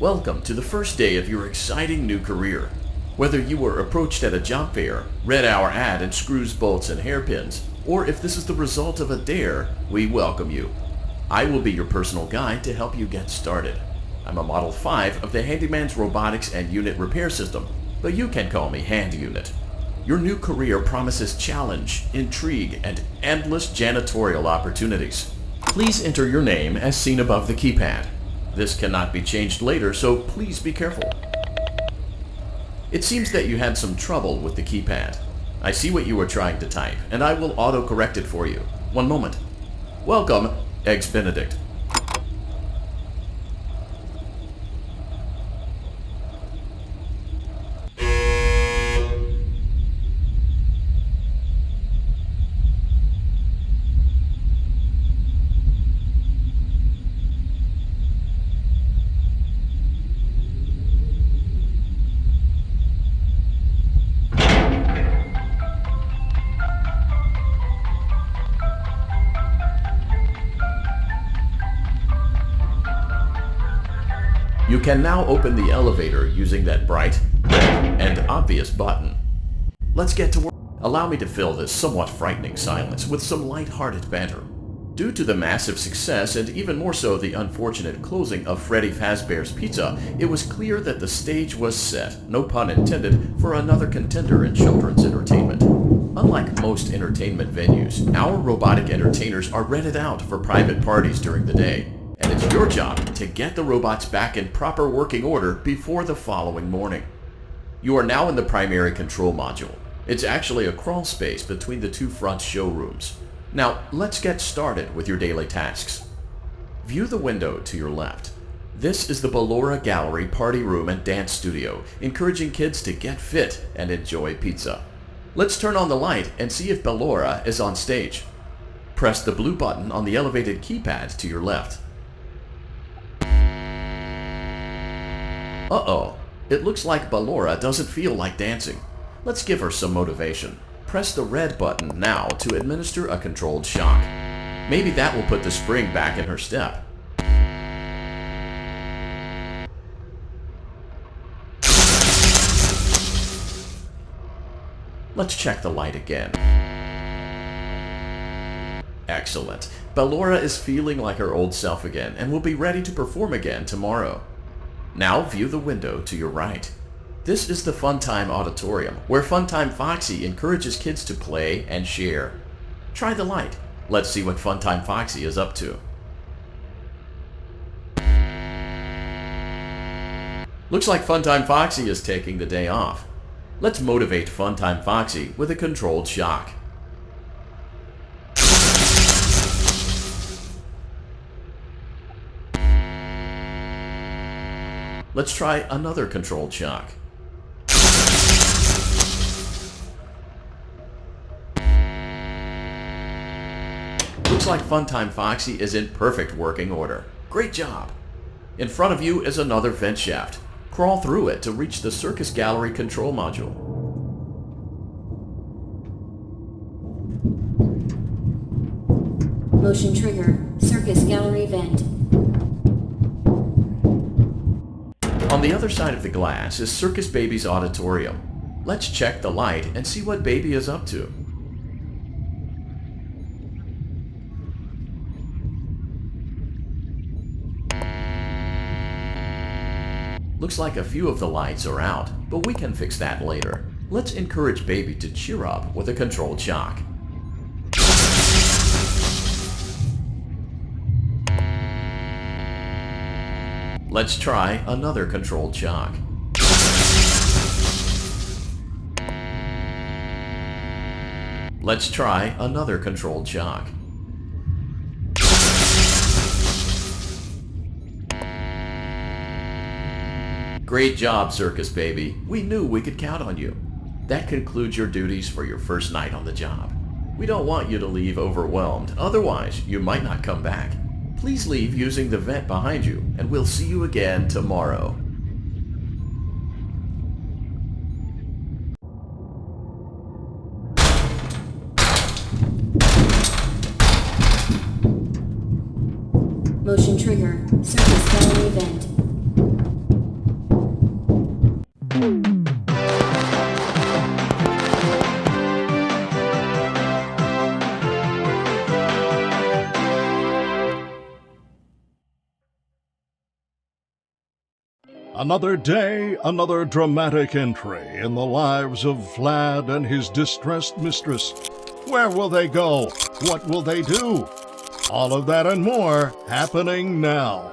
Welcome to the first day of your exciting new career. Whether you were approached at a job fair, read our ad and screws, bolts, and hairpins, or if this is the result of a dare, we welcome you. I will be your personal guide to help you get started. I'm a Model 5 of the Handyman's Robotics and Unit Repair System, but you can call me Hand Unit. Your new career promises challenge, intrigue, and endless janitorial opportunities. Please enter your name as seen above the keypad. This cannot be changed later, so please be careful. It seems that you had some trouble with the keypad. I see what you were trying to type, and I will auto-correct it for you. One moment. Welcome, Eggs Benedict. You can now open the elevator using that bright, red, and obvious button. Let's get to work. Allow me to fill this somewhat frightening silence with some light-hearted banter. Due to the massive success and even more so the unfortunate closing of Freddy Fazbear's Pizza, it was clear that the stage was set, no pun intended, for another contender in children's entertainment. Unlike most entertainment venues, our robotic entertainers are rented out for private parties during the day. And it's your job to get the robots back in proper working order before the following morning. You are now in the primary control module. It's actually a crawl space between the two front showrooms. Now, let's get started with your daily tasks. View the window to your left. This is the Ballora Gallery Party Room and Dance Studio, encouraging kids to get fit and enjoy pizza. Let's turn on the light and see if Ballora is on stage. Press the blue button on the elevated keypad to your left. Uh-oh, it looks like Ballora doesn't feel like dancing. Let's give her some motivation. Press the red button now to administer a controlled shock. Maybe that will put the spring back in her step. Let's check the light again. Excellent. Ballora is feeling like her old self again and will be ready to perform again tomorrow. Now view the window to your right. This is the Funtime Auditorium, where Funtime Foxy encourages kids to play and share. Try the light. Let's see what Funtime Foxy is up to. Looks like Funtime Foxy is taking the day off. Let's motivate Funtime Foxy with a controlled shock. Let's try another controlled shock. Looks like Funtime Foxy is in perfect working order. Great job! In front of you is another vent shaft. Crawl through it to reach the Circus Gallery control module. Motion trigger, Circus Gallery vent. On the other side of the glass is Circus Baby's auditorium. Let's check the light and see what Baby is up to. Looks like a few of the lights are out, but we can fix that later. Let's encourage Baby to cheer up with a controlled shock. Let's try another controlled shock. Let's try another controlled shock. Great job, Circus Baby. We knew we could count on you. That concludes your duties for your first night on the job. We don't want you to leave overwhelmed, otherwise you might not come back. Please leave using the vent behind you, and we'll see you again tomorrow. Motion trigger, Circus Gallery vent. Another day, another dramatic entry in the lives of Vlad and his distressed mistress. Where will they go? What will they do? All of that and more happening now.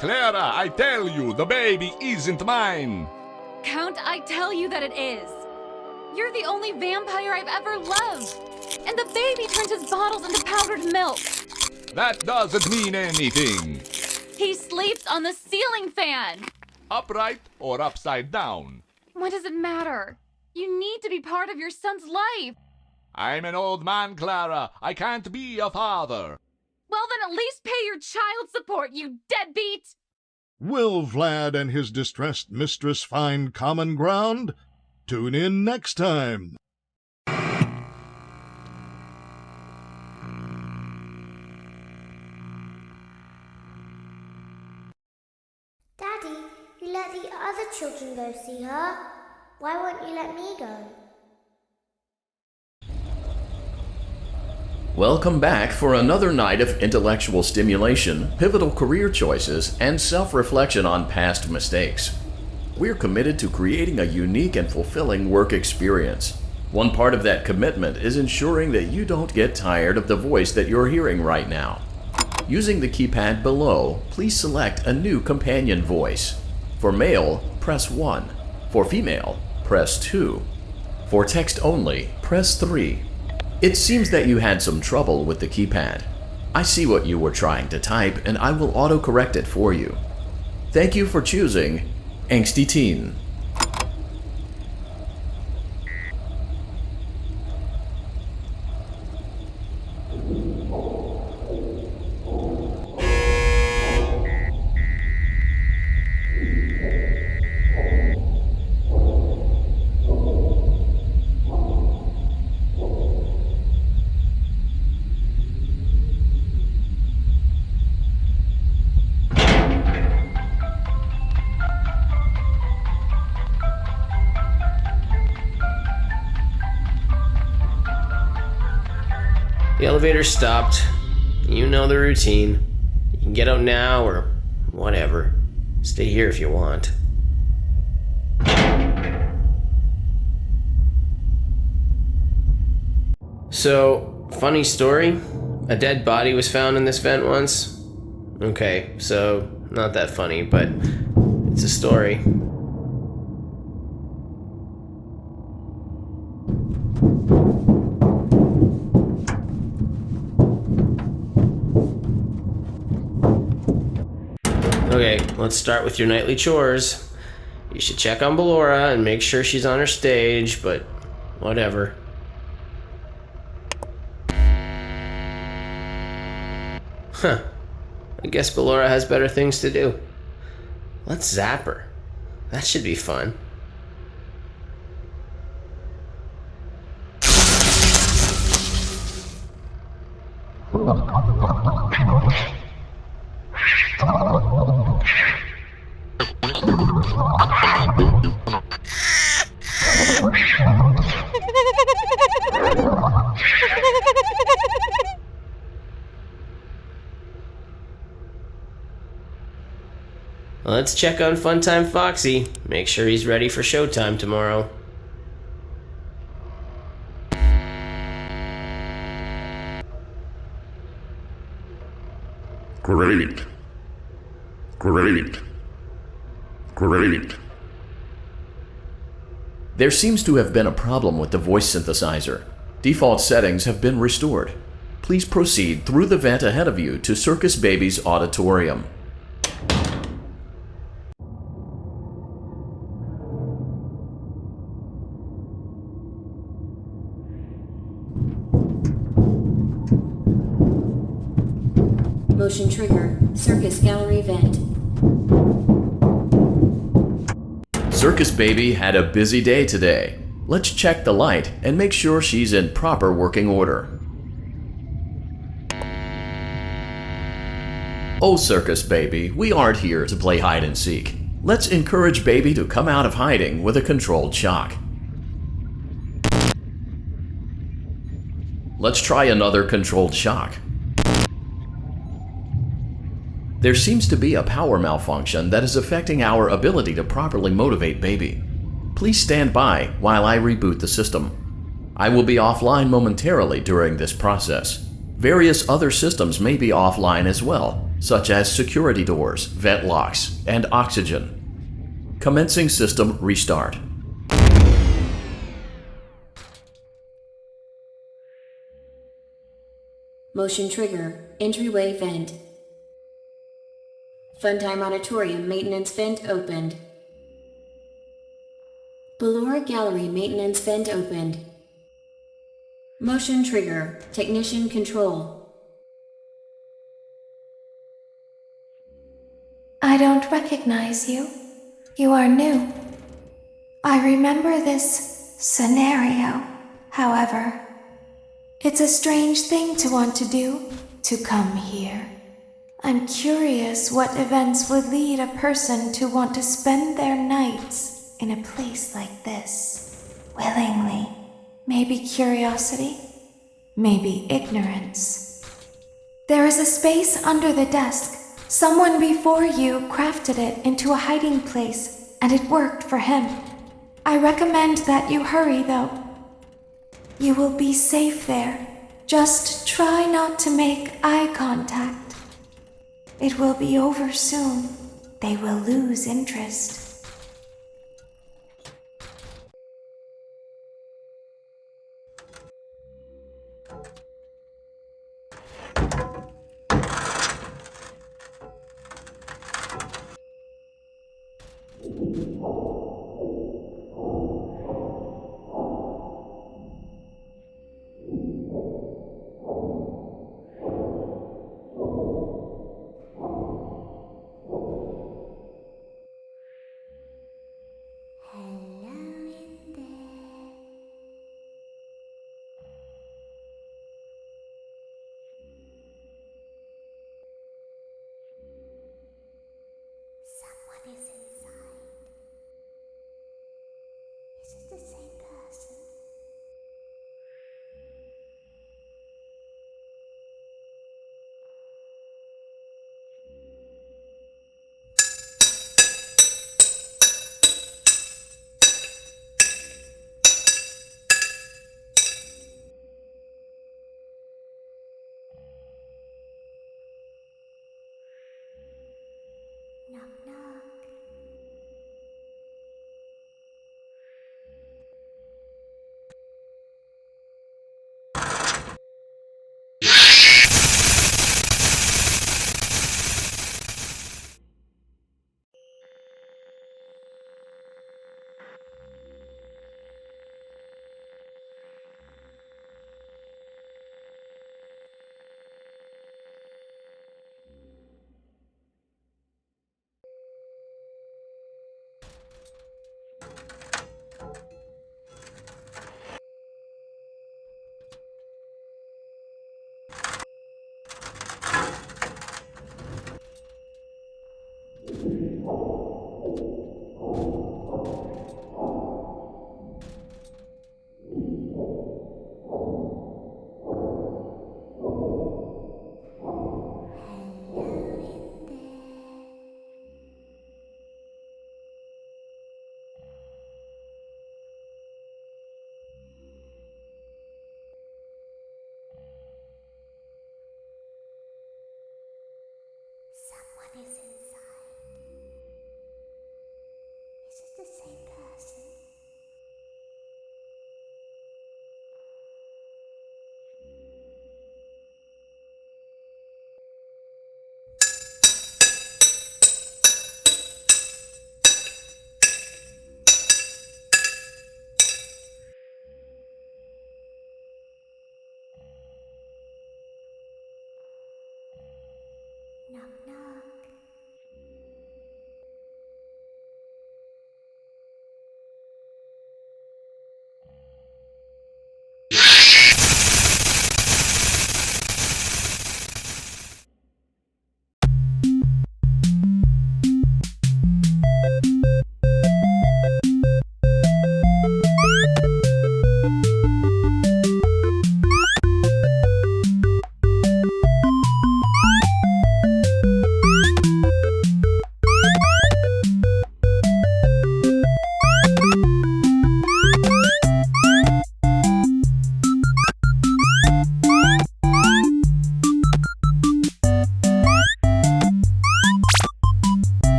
Clara, I tell you, the baby isn't mine. Count, I tell you that it is. You're the only vampire I've ever loved. And the baby turns his bottles into powdered milk. That doesn't mean anything. He sleeps on the ceiling fan. Upright or upside down? What does it matter? You need to be part of your son's life. I'm an old man, Clara. I can't be a father. Well, then at least pay your child support, you deadbeat! Will Vlad and his distressed mistress find common ground? Tune in next time. Daddy, you let the other children go see her. Why won't you let me go? Welcome back for another night of intellectual stimulation, pivotal career choices, and self-reflection on past mistakes. We're committed to creating a unique and fulfilling work experience. One part of that commitment is ensuring that you don't get tired of the voice that you're hearing right now. Using the keypad below, please select a new companion voice. For male, press 1. For female, press 2. For text only, press 3. It seems that you had some trouble with the keypad. I see what you were trying to type, and I will autocorrect it for you. Thank you for choosing Angsty Teen. The elevator stopped. You know the routine. You can get out now or whatever. Stay here if you want. So, funny story. A dead body was found in this vent once. Okay, so not that funny, but it's a story. Okay, let's start with your nightly chores. You should check on Ballora and make sure she's on her stage, but whatever. Huh. I guess Ballora has better things to do. Let's zap her. That should be fun. Let's check on Funtime Foxy. Make sure he's ready for showtime tomorrow. Great. Great. Great. There seems to have been a problem with the voice synthesizer. Default settings have been restored. Please proceed through the vent ahead of you to Circus Baby's auditorium. Motion trigger. Circus gallery vent. Circus Baby had a busy day today. Let's check the light and make sure she's in proper working order. Oh, Circus Baby, we aren't here to play hide and seek. Let's encourage baby to come out of hiding with a controlled shock. Let's try another controlled shock. There seems to be a power malfunction that is affecting our ability to properly motivate baby. Please stand by while I reboot the system. I will be offline momentarily during this process. Various other systems may be offline as well, such as security doors, vent locks, and oxygen. Commencing system restart. Motion trigger, entryway vent. Funtime Auditorium maintenance vent opened. Ballora Gallery maintenance vent opened. Motion trigger, technician control. I don't recognize you. You are new. I remember this scenario, however. It's a strange thing to want to do, to come here. I'm curious what events would lead a person to want to spend their nights in a place like this. Willingly. Maybe curiosity, maybe ignorance. There is a space under the desk. Someone before you crafted it into a hiding place, and it worked for him. I recommend that you hurry, though. You will be safe there. Just try not to make eye contact. It will be over soon. They will lose interest. Someone is inside. Is it the same person? Knock, knock.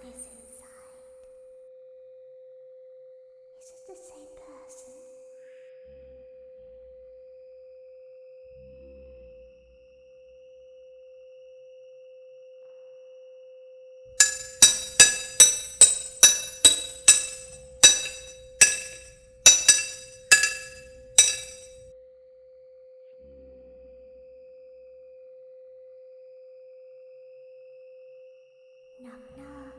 is inside. Is it the same person? Knock, knock.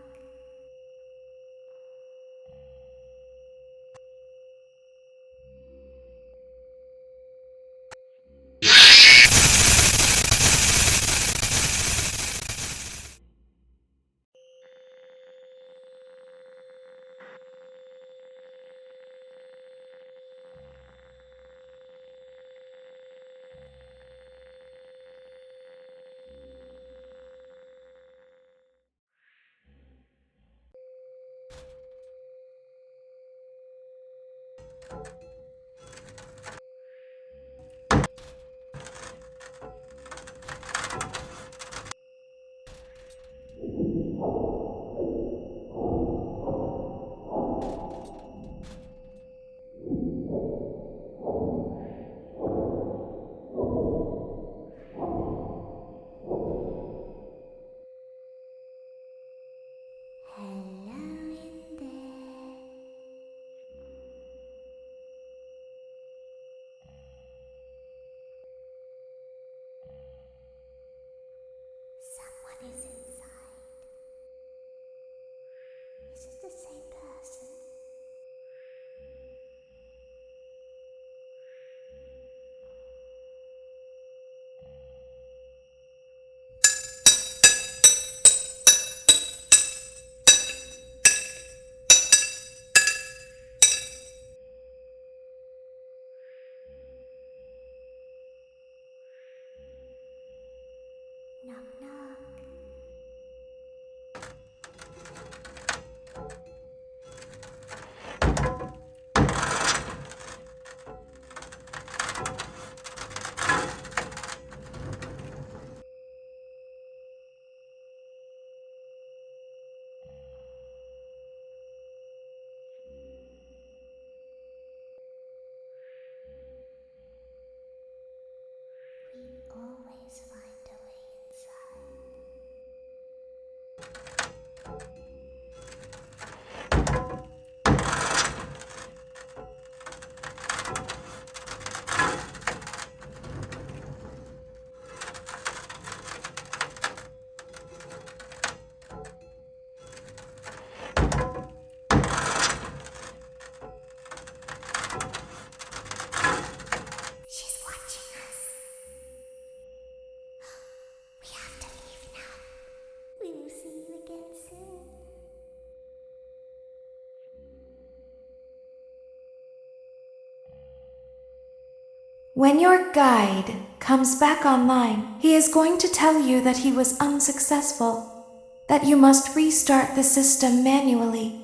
Someone is inside. Is it the same person? Knock, knock. We always find a way inside. She's watching us. We have to leave now. We will see you again soon. When your guide comes back online, he is going to tell you that he was unsuccessful, that you must restart the system manually.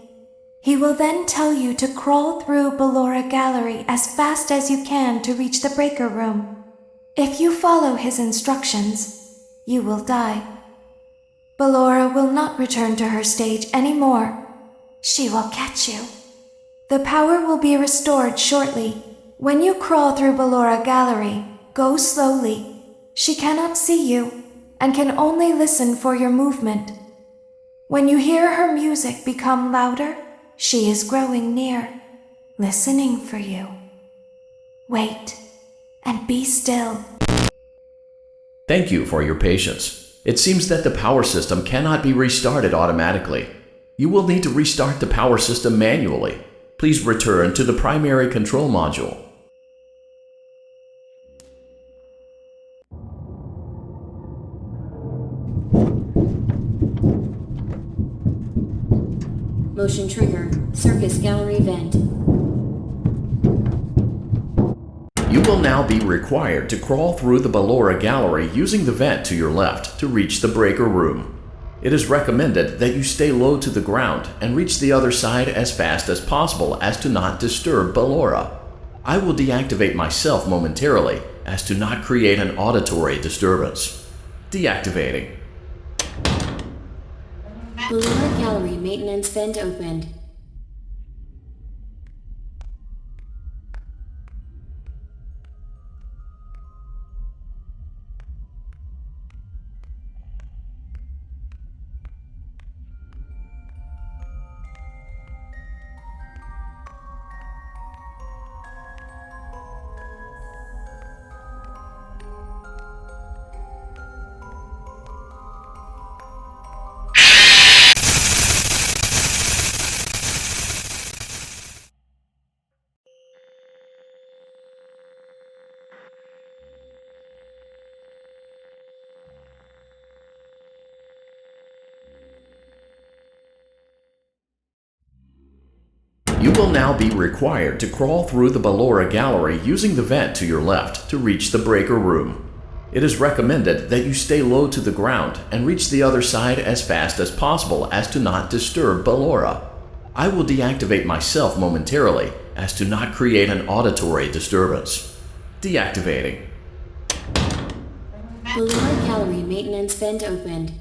He will then tell you to crawl through Ballora Gallery as fast as you can to reach the breaker room. If you follow his instructions, you will die. Ballora will not return to her stage anymore. She will catch you. The power will be restored shortly. When you crawl through Ballora Gallery, go slowly. She cannot see you and can only listen for your movement. When you hear her music become louder, she is growing near, listening for you. Wait and be still. Thank you for your patience. It seems that the power system cannot be restarted automatically. You will need to restart the power system manually. Please return to the primary control module. Motion trigger, circus gallery vent. You will now be required to crawl through the Ballora Gallery using the vent to your left to reach the breaker room. It is recommended that you stay low to the ground and reach the other side as fast as possible as to not disturb Ballora. I will deactivate myself momentarily as to not create an auditory disturbance. Deactivating. Ballora Gallery maintenance vent opened. You will now be required to crawl through the Ballora Gallery using the vent to your left to reach the breaker room. It is recommended that you stay low to the ground and reach the other side as fast as possible as to not disturb Ballora. I will deactivate myself momentarily as to not create an auditory disturbance. Deactivating. Ballora Gallery maintenance vent opened.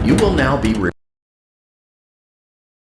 You will now be